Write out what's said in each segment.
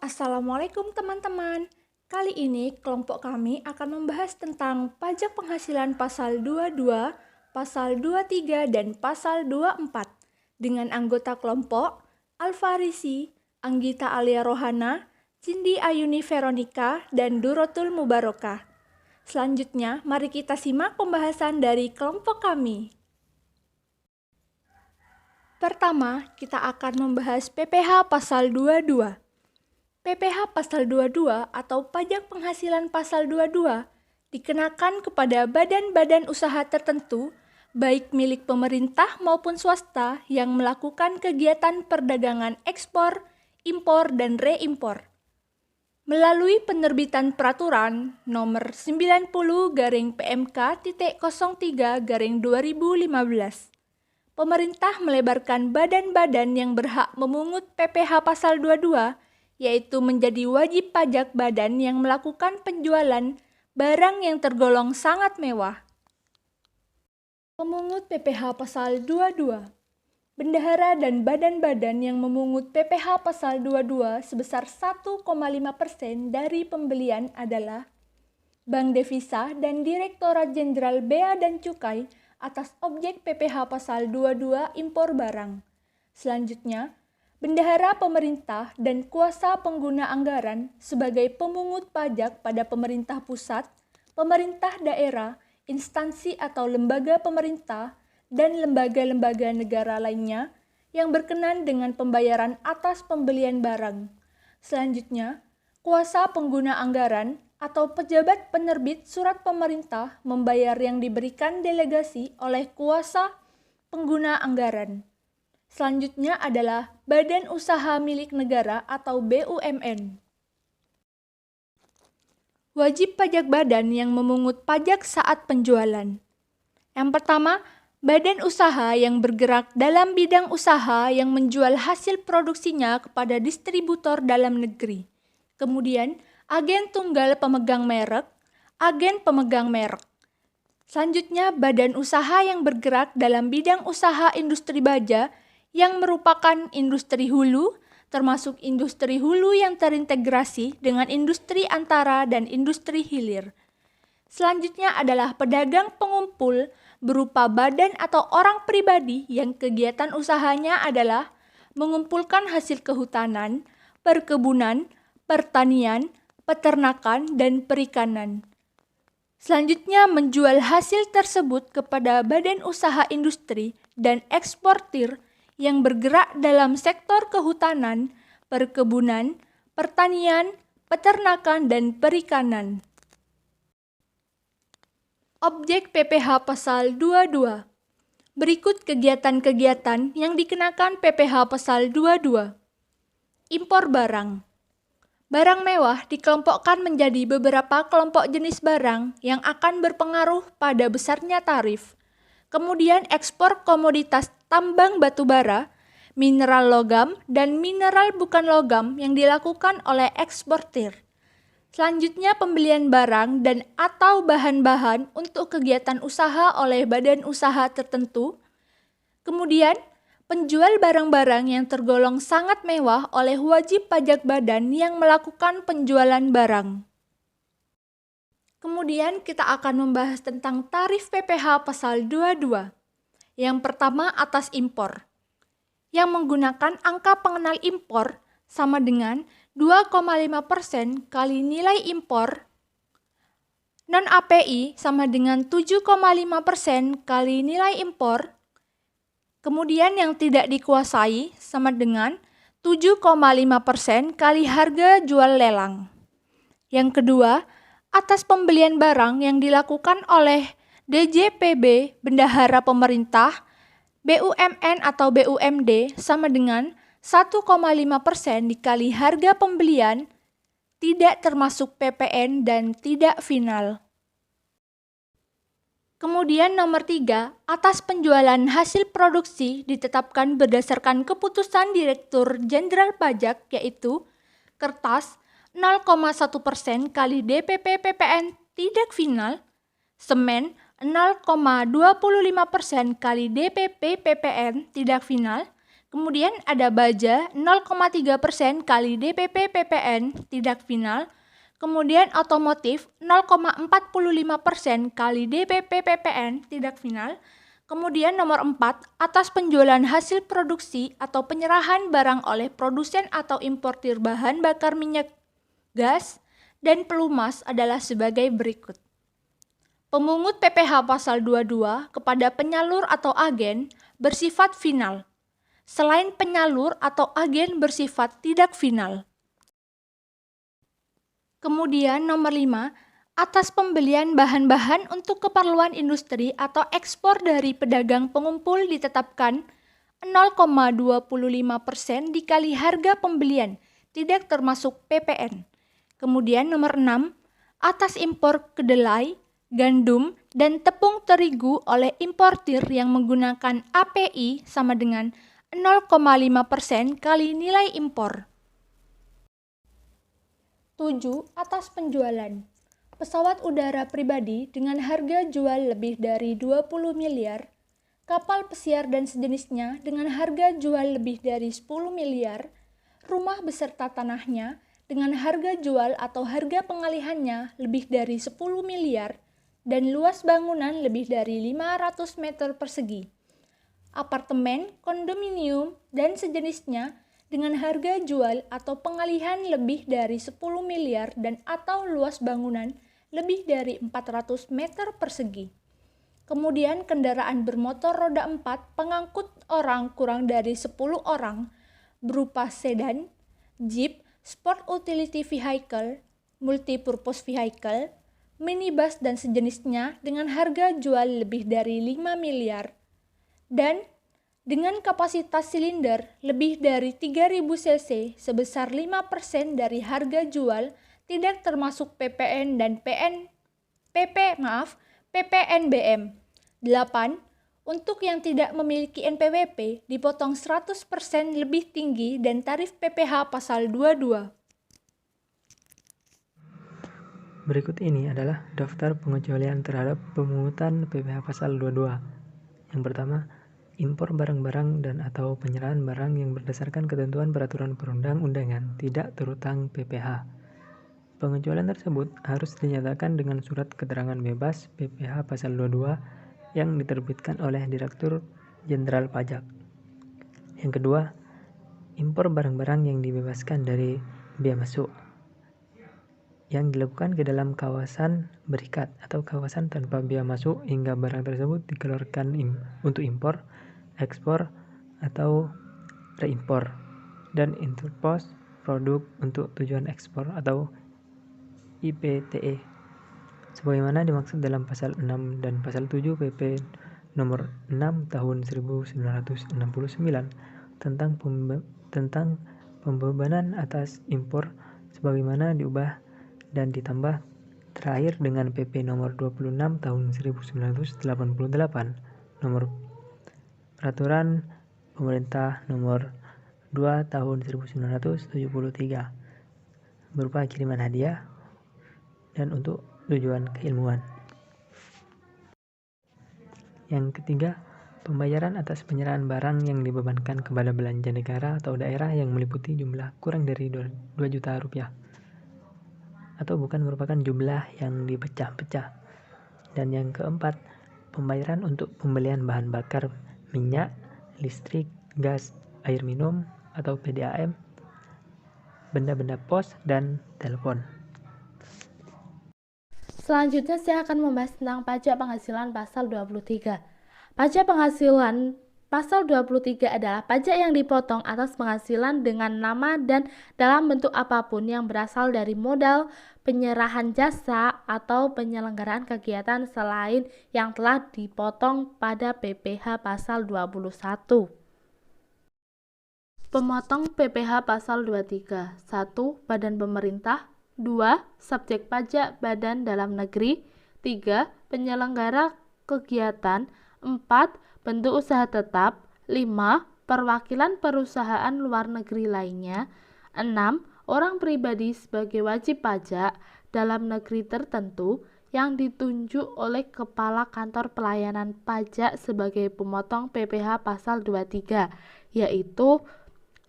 Assalamualaikum teman-teman. Kali ini kelompok kami akan membahas tentang pajak penghasilan pasal 22, pasal 23, dan pasal 24 dengan anggota kelompok Alfarisi, Anggita Alia Rohana, Cindy Ayuni Veronica, dan Durotul Mubarokah. Selanjutnya, mari kita simak pembahasan dari kelompok kami. Pertama, kita akan membahas PPh pasal 22. PPh pasal 22 atau pajak penghasilan pasal 22 dikenakan kepada badan-badan usaha tertentu, baik milik pemerintah maupun swasta yang melakukan kegiatan perdagangan ekspor, impor, dan reimpor. Melalui penerbitan peraturan nomor 90/PMK.03/2015, pemerintah melebarkan badan-badan yang berhak memungut PPh pasal 22, yaitu menjadi wajib pajak badan yang melakukan penjualan barang yang tergolong sangat mewah. Pemungut PPh pasal 22. Bendahara dan badan-badan yang memungut PPh pasal 22 sebesar 1,5% dari pembelian adalah Bank Devisa dan Direktorat Jenderal Bea dan Cukai atas objek PPh pasal 22 impor barang. Selanjutnya, bendahara pemerintah dan kuasa pengguna anggaran sebagai pemungut pajak pada pemerintah pusat, pemerintah daerah, instansi atau lembaga pemerintah, dan lembaga-lembaga negara lainnya yang berkenan dengan pembayaran atas pembelian barang. Selanjutnya, kuasa pengguna anggaran atau pejabat penerbit surat pemerintah membayar yang diberikan delegasi oleh kuasa pengguna anggaran. Selanjutnya adalah Badan Usaha Milik Negara atau BUMN. Wajib pajak badan yang memungut pajak saat penjualan. Yang pertama, badan usaha yang bergerak dalam bidang usaha yang menjual hasil produksinya kepada distributor dalam negeri. Kemudian, agen tunggal pemegang merek, agen pemegang merek. Selanjutnya, badan usaha yang bergerak dalam bidang usaha industri baja yang merupakan industri hulu, termasuk industri hulu yang terintegrasi dengan industri antara dan industri hilir. Selanjutnya adalah pedagang pengumpul berupa badan atau orang pribadi yang kegiatan usahanya adalah mengumpulkan hasil kehutanan, perkebunan, pertanian, peternakan, dan perikanan. Selanjutnya menjual hasil tersebut kepada badan usaha industri dan eksportir yang bergerak dalam sektor kehutanan, perkebunan, pertanian, peternakan, dan perikanan. Objek PPh pasal 22. Berikut kegiatan-kegiatan yang dikenakan PPh pasal 22. Impor barang. Barang mewah dikelompokkan menjadi beberapa kelompok jenis barang yang akan berpengaruh pada besarnya tarif. Kemudian ekspor komoditas tambang batu bara, mineral logam, dan mineral bukan logam yang dilakukan oleh eksportir. Selanjutnya pembelian barang dan atau bahan-bahan untuk kegiatan usaha oleh badan usaha tertentu. Kemudian penjual barang-barang yang tergolong sangat mewah oleh wajib pajak badan yang melakukan penjualan barang. Kemudian kita akan membahas tentang tarif PPh pasal 22. Yang pertama atas impor, yang menggunakan angka pengenal impor sama dengan 2,5% kali nilai impor. Non-API sama dengan 7,5% kali nilai impor. Kemudian yang tidak dikuasai sama dengan 7,5% kali harga jual lelang. Yang kedua, atas pembelian barang yang dilakukan oleh DJPB, Bendahara Pemerintah, BUMN atau BUMD sama dengan 1,5% dikali harga pembelian, tidak termasuk PPN dan tidak final. Kemudian nomor 3, atas penjualan hasil produksi ditetapkan berdasarkan keputusan Direktur Jenderal Pajak yaitu kertas 0,1% kali DPP PPN tidak final, semen 0,25% kali DPP PPN tidak final, Kemudian ada baja 0,3% kali DPP PPN tidak final. Kemudian otomotif 0,45% kali DPP PPN tidak final. Kemudian nomor 4, atas penjualan hasil produksi atau penyerahan barang oleh produsen atau importir bahan bakar minyak gas dan pelumas adalah sebagai berikut. Pemungut PPh pasal 22 kepada penyalur atau agen bersifat final, selain penyalur atau agen bersifat tidak final. Kemudian nomor 5, atas pembelian bahan-bahan untuk keperluan industri atau ekspor dari pedagang pengumpul ditetapkan 0,25% dikali harga pembelian, tidak termasuk PPN. Kemudian nomor 6, atas impor kedelai, gandum, dan tepung terigu oleh importir yang menggunakan API sama dengan 0,5% kali nilai impor. 7. Atas penjualan. Pesawat udara pribadi dengan harga jual lebih dari 20 miliar, kapal pesiar dan sejenisnya dengan harga jual lebih dari 10 miliar, rumah beserta tanahnya dengan harga jual atau harga pengalihannya lebih dari 10 miliar, dan luas bangunan lebih dari 500 meter persegi. Apartemen, kondominium, dan sejenisnya dengan harga jual atau pengalihan lebih dari 10 miliar dan atau luas bangunan lebih dari 400 meter persegi. Kemudian kendaraan bermotor roda 4 pengangkut orang kurang dari 10 orang berupa sedan, jeep, sport utility vehicle, multipurpose vehicle, minibus dan sejenisnya dengan harga jual lebih dari 5 miliar dan dengan kapasitas silinder lebih dari 3000 cc sebesar 5% dari harga jual tidak termasuk PPN dan PPNBM. 8. Untuk yang tidak memiliki NPWP dipotong 100% lebih tinggi dan tarif PPh pasal 22. Berikut ini adalah daftar pengecualian terhadap pemungutan PPh pasal 22. Yang pertama, impor barang-barang dan atau penyerahan barang yang berdasarkan ketentuan peraturan perundang-undangan tidak terutang PPh. Pengecualian tersebut harus dinyatakan dengan surat keterangan bebas PPh pasal 22 yang diterbitkan oleh Direktur Jenderal Pajak. Yang kedua, impor barang-barang yang dibebaskan dari bea masuk yang dilakukan ke dalam kawasan berikat atau kawasan tanpa bea masuk hingga barang tersebut dikeluarkan untuk impor, ekspor, atau reimpor, dan interpose produk untuk tujuan ekspor atau IPTE sebagaimana dimaksud dalam pasal 6 dan pasal 7 PP nomor 6 tahun 1969 tentang pembebanan atas impor sebagaimana diubah dan ditambah terakhir dengan PP nomor 26 tahun 1988 nomor Peraturan Pemerintah nomor 2 tahun 1973 berupa kiriman hadiah dan untuk tujuan keilmuan. Yang ketiga, pembayaran atas penyerahan barang yang dibebankan kepada belanja negara atau daerah yang meliputi jumlah kurang dari 2 juta rupiah atau bukan merupakan jumlah yang dipecah-pecah. Dan yang keempat, pembayaran untuk pembelian bahan bakar minyak, listrik, gas, air minum atau PDAM, benda-benda pos, dan telepon. Selanjutnya saya akan membahas tentang pajak penghasilan pasal 23. Pajak penghasilan pasal 23 adalah pajak yang dipotong atas penghasilan dengan nama dan dalam bentuk apapun yang berasal dari modal, penyerahan jasa, atau penyelenggaraan kegiatan selain yang telah dipotong pada PPh pasal 21. Pemotong PPh pasal 23. 1. Badan pemerintah. 2. Subjek pajak badan dalam negeri. 3. Penyelenggara kegiatan. 4. Bentuk usaha tetap. 5. Perwakilan perusahaan luar negeri lainnya. 6. Orang pribadi sebagai wajib pajak dalam negeri tertentu yang ditunjuk oleh Kepala Kantor Pelayanan Pajak sebagai pemotong PPh pasal 23. yaitu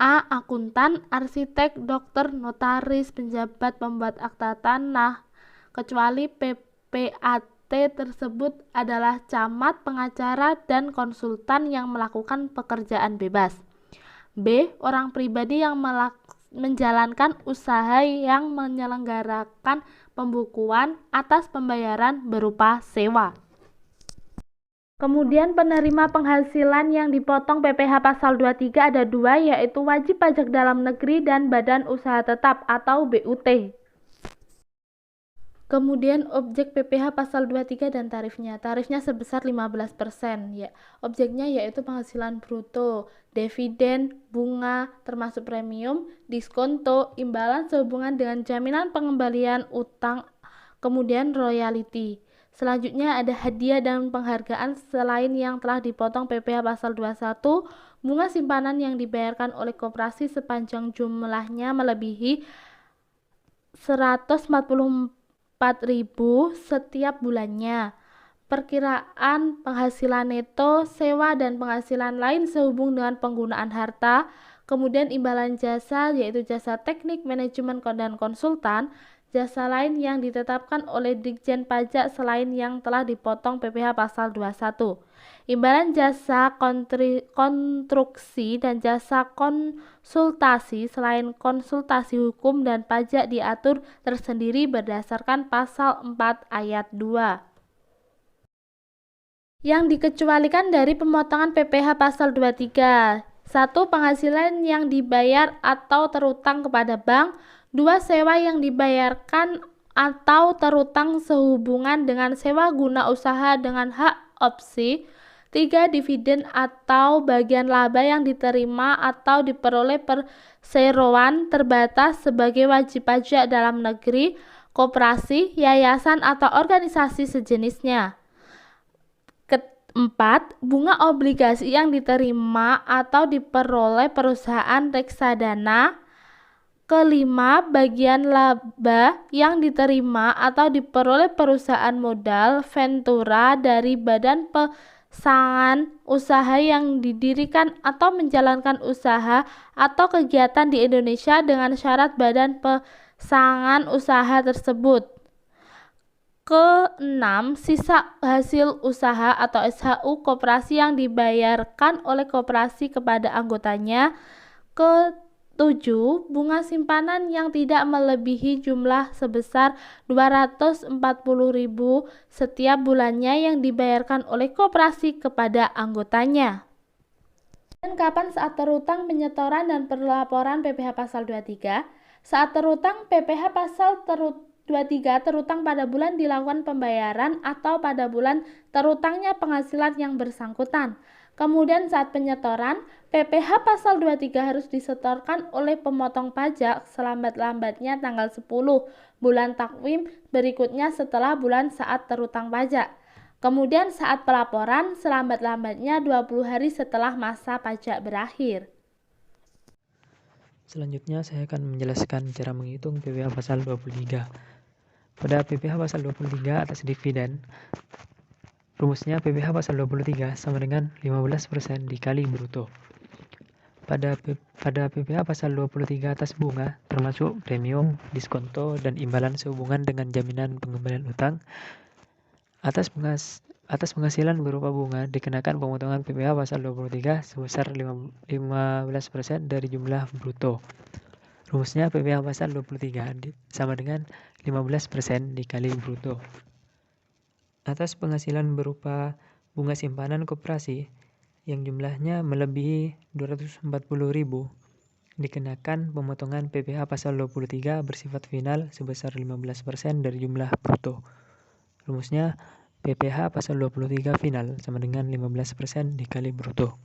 A. Akuntan, arsitek, dokter, notaris, penjabat, pembuat akta tanah, kecuali PPAT tersebut adalah camat, pengacara, dan konsultan yang melakukan pekerjaan bebas. B. Orang pribadi yang menjalankan usaha yang menyelenggarakan pembukuan atas pembayaran berupa sewa. Kemudian penerima penghasilan yang dipotong PPh pasal 23 ada dua, yaitu wajib pajak dalam negeri dan badan usaha tetap atau BUT. Kemudian objek PPh pasal 23 dan tarifnya. Tarifnya sebesar 15%, ya. Objeknya yaitu penghasilan bruto, dividen, bunga termasuk premium, diskonto, imbalan sehubungan dengan jaminan pengembalian utang, kemudian royalti. Selanjutnya ada hadiah dan penghargaan selain yang telah dipotong PPh pasal 21, bunga simpanan yang dibayarkan oleh koperasi sepanjang jumlahnya melebihi 144.000 setiap bulannya. Perkiraan penghasilan neto, sewa dan penghasilan lain sehubung dengan penggunaan harta. Kemudian imbalan jasa yaitu jasa teknik, manajemen dan konsultan. Jasa lain yang ditetapkan oleh Ditjen Pajak selain yang telah dipotong PPh pasal 21. Imbalan jasa konstruksi dan jasa konsultasi selain konsultasi hukum dan pajak diatur tersendiri berdasarkan pasal 4 ayat 2. Yang dikecualikan dari pemotongan PPh pasal 23. 1. Penghasilan yang dibayar atau terutang kepada bank. 2. Sewa yang dibayarkan atau terutang sehubungan dengan sewa guna usaha dengan hak opsi. 3. Dividen atau bagian laba yang diterima atau diperoleh perseroan terbatas sebagai wajib pajak dalam negeri, koperasi, yayasan atau organisasi sejenisnya. 4. Bunga obligasi yang diterima atau diperoleh perusahaan reksadana. 5. Bagian laba yang diterima atau diperoleh perusahaan modal ventura dari badan pasangan usaha yang didirikan atau menjalankan usaha atau kegiatan di Indonesia dengan syarat badan pasangan usaha tersebut. 6. Sisa hasil usaha atau SHU koperasi yang dibayarkan oleh koperasi kepada anggotanya. 7. Bunga simpanan yang tidak melebihi jumlah sebesar 240.000 setiap bulannya yang dibayarkan oleh koperasi kepada anggotanya. Dan kapan saat terutang, penyetoran dan pelaporan PPh pasal 23? Saat terutang, PPh pasal 23 terutang pada bulan dilakukan pembayaran atau pada bulan terutangnya penghasilan yang bersangkutan. Kemudian saat penyetoran, PPh pasal 23 harus disetorkan oleh pemotong pajak selambat-lambatnya tanggal 10 bulan takwim berikutnya setelah bulan saat terutang pajak. Kemudian saat pelaporan selambat-lambatnya 20 hari setelah masa pajak berakhir. Selanjutnya saya akan menjelaskan cara menghitung PPh pasal 23. Pada PPh pasal 23 atas dividen, rumusnya PPh pasal 23 sama dengan 15% dikali bruto. Pada PPh pasal 23 atas bunga, termasuk premium, diskonto, dan imbalan sehubungan dengan jaminan pengembalian utang, atas penghasilan berupa bunga dikenakan pemotongan PPh pasal 23 sebesar 15% dari jumlah bruto. Rumusnya PPh pasal 23 sama dengan 15% dikali bruto. Atas penghasilan berupa bunga simpanan koperasi yang jumlahnya melebihi 240.000 dikenakan pemotongan PPh pasal 23 bersifat final sebesar 15% dari jumlah bruto. Rumusnya PPh pasal 23 final sama dengan 15% dikali bruto.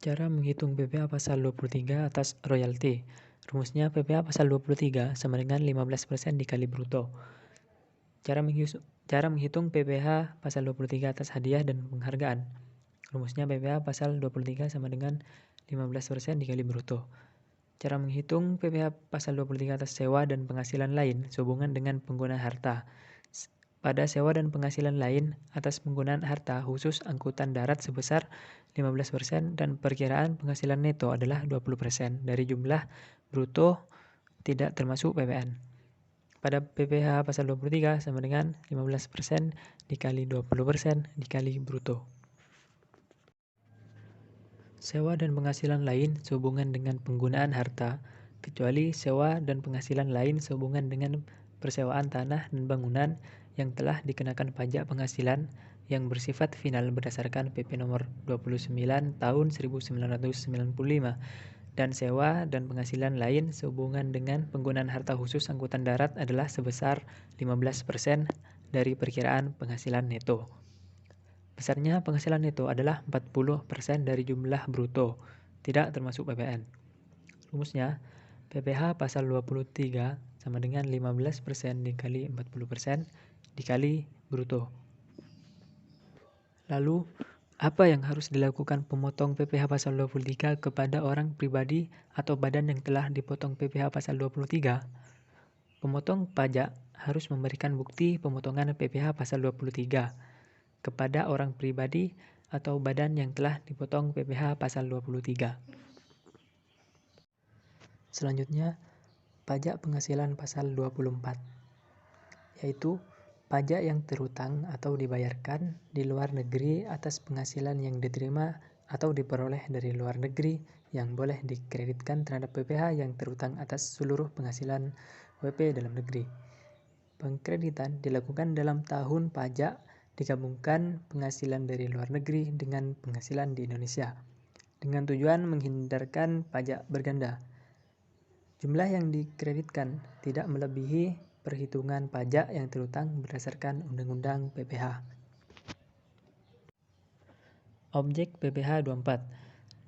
Cara menghitung PPh pasal 23 atas royalti. Rumusnya PPh pasal 23 sama dengan 15% dikali bruto. Cara menghitung PPh pasal 23 atas hadiah dan penghargaan. Rumusnya PPh pasal 23 sama dengan 15% dikali bruto. Cara menghitung PPh pasal 23 atas sewa dan penghasilan lain sehubungan dengan pengguna harta. pada sewa dan penghasilan lain atas penggunaan harta khusus angkutan darat sebesar 15% dan perkiraan penghasilan neto adalah 20% dari jumlah bruto tidak termasuk PPN. Pada PPh pasal 23 sama dengan 15% dikali 20% dikali bruto. Sewa dan penghasilan lain sehubungan dengan penggunaan harta, kecuali sewa dan penghasilan lain sehubungan dengan persewaan tanah dan bangunan yang telah dikenakan pajak penghasilan yang bersifat final berdasarkan PP nomor 29 tahun 1995 dan sewa dan penghasilan lain sehubungan dengan penggunaan harta khusus angkutan darat adalah sebesar 15% dari perkiraan penghasilan neto. Besarnya penghasilan neto adalah 40% dari jumlah bruto, tidak termasuk PPN. Rumusnya, PPh pasal 23 sama dengan 15% dikali 40% dikali bruto. Lalu, apa yang harus dilakukan pemotong PPh pasal 23 kepada orang pribadi atau badan yang telah dipotong PPh pasal 23? Pemotong pajak harus memberikan bukti pemotongan PPh pasal 23 kepada orang pribadi atau badan yang telah dipotong PPh pasal 23. Selanjutnya, pajak penghasilan pasal 24, yaitu pajak yang terhutang atau dibayarkan di luar negeri atas penghasilan yang diterima atau diperoleh dari luar negeri yang boleh dikreditkan terhadap PPh yang terhutang atas seluruh penghasilan WP dalam negeri. Pengkreditan dilakukan dalam tahun pajak digabungkan penghasilan dari luar negeri dengan penghasilan di Indonesia, dengan tujuan menghindarkan pajak berganda. Jumlah yang dikreditkan tidak melebihi perhitungan pajak yang terhutang berdasarkan Undang-Undang PPh. Objek PPh 24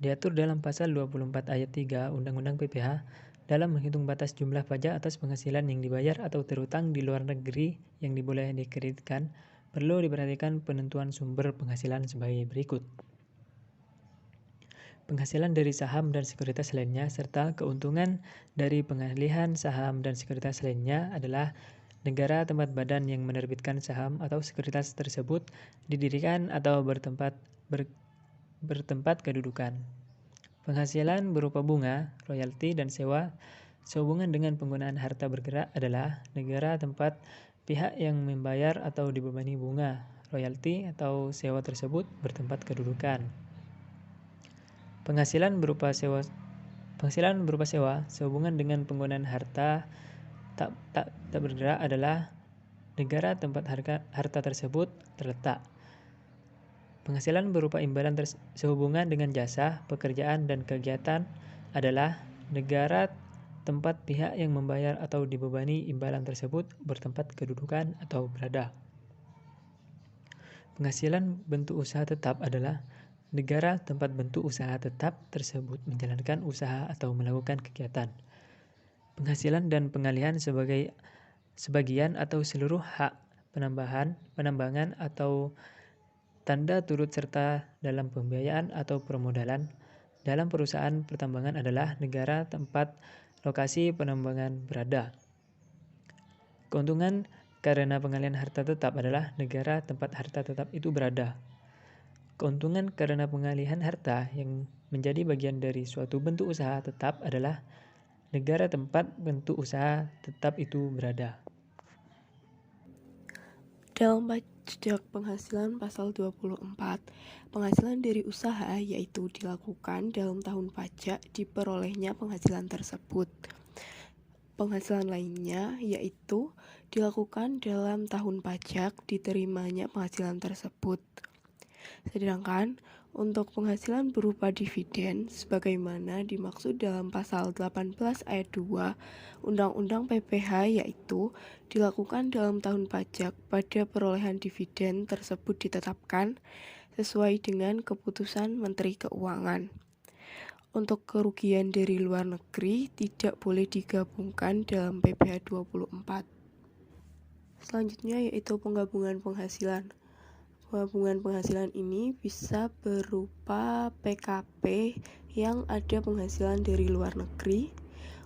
diatur dalam pasal 24 ayat 3 Undang-Undang PPh dalam menghitung batas jumlah pajak atas penghasilan yang dibayar atau terhutang di luar negeri yang diboleh dikreditkan, perlu diperhatikan penentuan sumber penghasilan sebagai berikut. Penghasilan dari saham dan sekuritas lainnya serta keuntungan dari pengalihan saham dan sekuritas lainnya adalah negara tempat badan yang menerbitkan saham atau sekuritas tersebut didirikan atau bertempat kedudukan. Penghasilan berupa bunga, royalti, dan sewa sehubungan dengan penggunaan harta bergerak adalah negara tempat pihak yang membayar atau dibebani bunga, royalti, atau sewa tersebut bertempat kedudukan. Penghasilan berupa sewa sehubungan dengan penggunaan harta tak bergerak adalah negara tempat harta tersebut terletak. Penghasilan berupa imbalan sehubungan dengan jasa, pekerjaan, dan kegiatan adalah negara tempat pihak yang membayar atau dibebani imbalan tersebut bertempat kedudukan atau berada. Penghasilan bentuk usaha tetap adalah negara tempat bentuk usaha tetap tersebut menjalankan usaha atau melakukan kegiatan. Penghasilan dan pengalihan sebagian atau seluruh hak penambangan atau tanda turut serta dalam pembiayaan atau permodalan dalam perusahaan pertambangan adalah negara tempat lokasi penambangan berada. Keuntungan karena pengalihan harta tetap adalah negara tempat harta tetap itu berada. Keuntungan karena pengalihan harta yang menjadi bagian dari suatu bentuk usaha tetap adalah negara tempat bentuk usaha tetap itu berada. Dalam pajak penghasilan pasal 24, penghasilan dari usaha yaitu dilakukan dalam tahun pajak diperolehnya penghasilan tersebut. Penghasilan lainnya yaitu dilakukan dalam tahun pajak diterimanya penghasilan tersebut. Sedangkan untuk penghasilan berupa dividen sebagaimana dimaksud dalam pasal 18 ayat 2 Undang-Undang PPh yaitu dilakukan dalam tahun pajak pada perolehan dividen tersebut ditetapkan sesuai dengan keputusan Menteri Keuangan. Untuk kerugian dari luar negeri tidak boleh digabungkan dalam PPh 24. Selanjutnya yaitu penggabungan penghasilan. Penggabungan penghasilan ini bisa berupa PKP yang ada penghasilan dari luar negeri,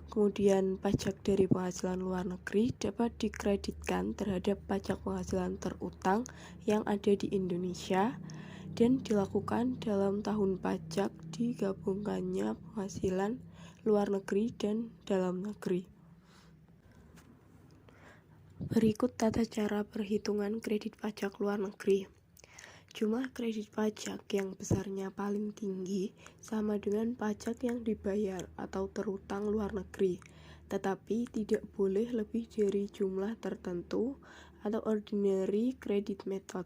Kemudian pajak dari penghasilan luar negeri dapat dikreditkan terhadap pajak penghasilan terutang yang ada di Indonesia dan dilakukan dalam tahun pajak digabungkannya penghasilan luar negeri dan dalam negeri. Berikut tata cara perhitungan kredit pajak luar negeri. Jumlah kredit pajak yang besarnya paling tinggi sama dengan pajak yang dibayar atau terutang luar negeri, tetapi tidak boleh lebih dari jumlah tertentu atau ordinary credit method.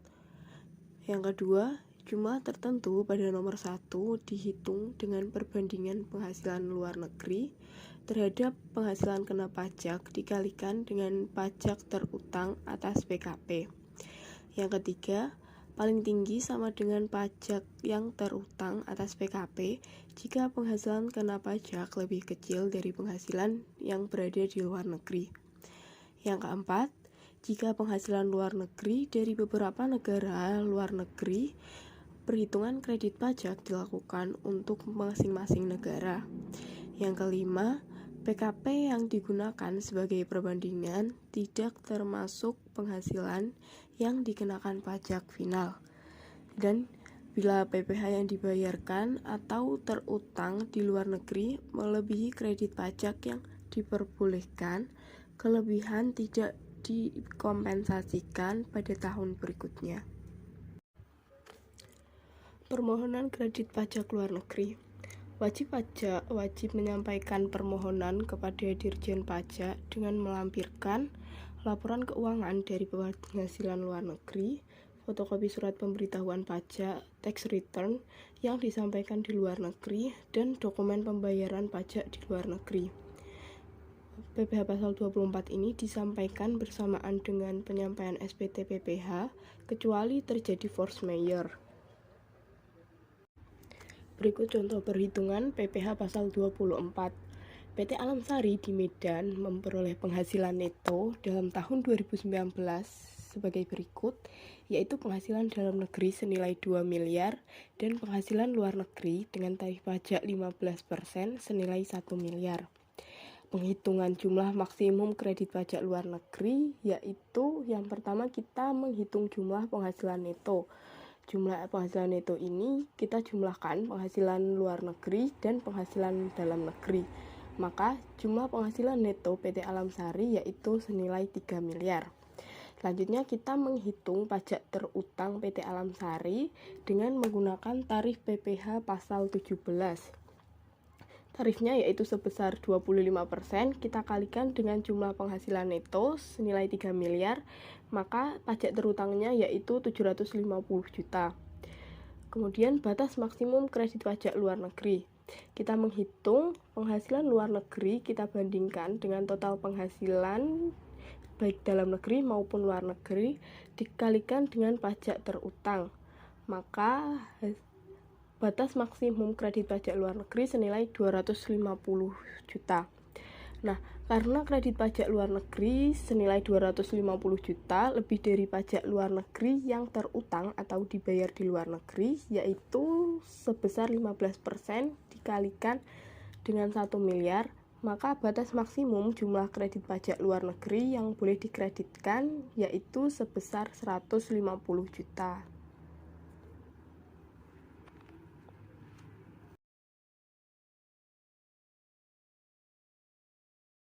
Yang kedua, jumlah tertentu pada nomor 1 dihitung dengan perbandingan penghasilan luar negeri terhadap penghasilan kena pajak dikalikan dengan pajak terutang atas PKP. Yang ketiga, paling tinggi sama dengan pajak yang terutang atas PKP jika penghasilan kena pajak lebih kecil dari penghasilan yang berada di luar negeri. Yang keempat, jika penghasilan luar negeri dari beberapa negara luar negeri, perhitungan kredit pajak dilakukan untuk masing-masing negara. Yang kelima, PKP yang digunakan sebagai perbandingan tidak termasuk penghasilan yang dikenakan pajak final. Dan bila PPh yang dibayarkan atau terutang di luar negeri melebihi kredit pajak yang diperbolehkan, kelebihan tidak dikompensasikan pada tahun berikutnya. Permohonan kredit pajak luar negeri. Wajib pajak wajib menyampaikan permohonan kepada Dirjen Pajak dengan melampirkan laporan keuangan dari penghasilan luar negeri, fotokopi surat pemberitahuan pajak, tax return yang disampaikan di luar negeri, dan dokumen pembayaran pajak di luar negeri. PPh pasal 24 ini disampaikan bersamaan dengan penyampaian SPT PPh, kecuali terjadi force majeure. Berikut contoh perhitungan PPh pasal 24. PT Alam Sari di Medan memperoleh penghasilan neto dalam tahun 2019 sebagai berikut, yaitu penghasilan dalam negeri senilai 2 miliar dan penghasilan luar negeri dengan tarif pajak 15% senilai 1 miliar. Penghitungan jumlah maksimum kredit pajak luar negeri, yaitu yang pertama kita menghitung jumlah penghasilan neto. Jumlah penghasilan neto ini kita jumlahkan penghasilan luar negeri dan penghasilan dalam negeri. Maka jumlah penghasilan neto PT Alam Sari yaitu senilai 3 miliar. Selanjutnya kita menghitung pajak terutang PT Alam Sari dengan menggunakan tarif PPh pasal 17. Tarifnya yaitu sebesar 25%, kita kalikan dengan jumlah penghasilan neto senilai 3 miliar, maka pajak terutangnya yaitu 750 juta. Kemudian batas maksimum kredit pajak luar negeri. Kita menghitung penghasilan luar negeri, kita bandingkan dengan total penghasilan baik dalam negeri maupun luar negeri, dikalikan dengan pajak terutang. Maka batas maksimum kredit pajak luar negeri senilai 250 juta. Nah, karena kredit pajak luar negeri senilai 250 juta lebih dari pajak luar negeri yang terutang atau dibayar di luar negeri, yaitu sebesar 15% dikalikan dengan 1 miliar, maka batas maksimum jumlah kredit pajak luar negeri yang boleh dikreditkan yaitu sebesar 150 juta.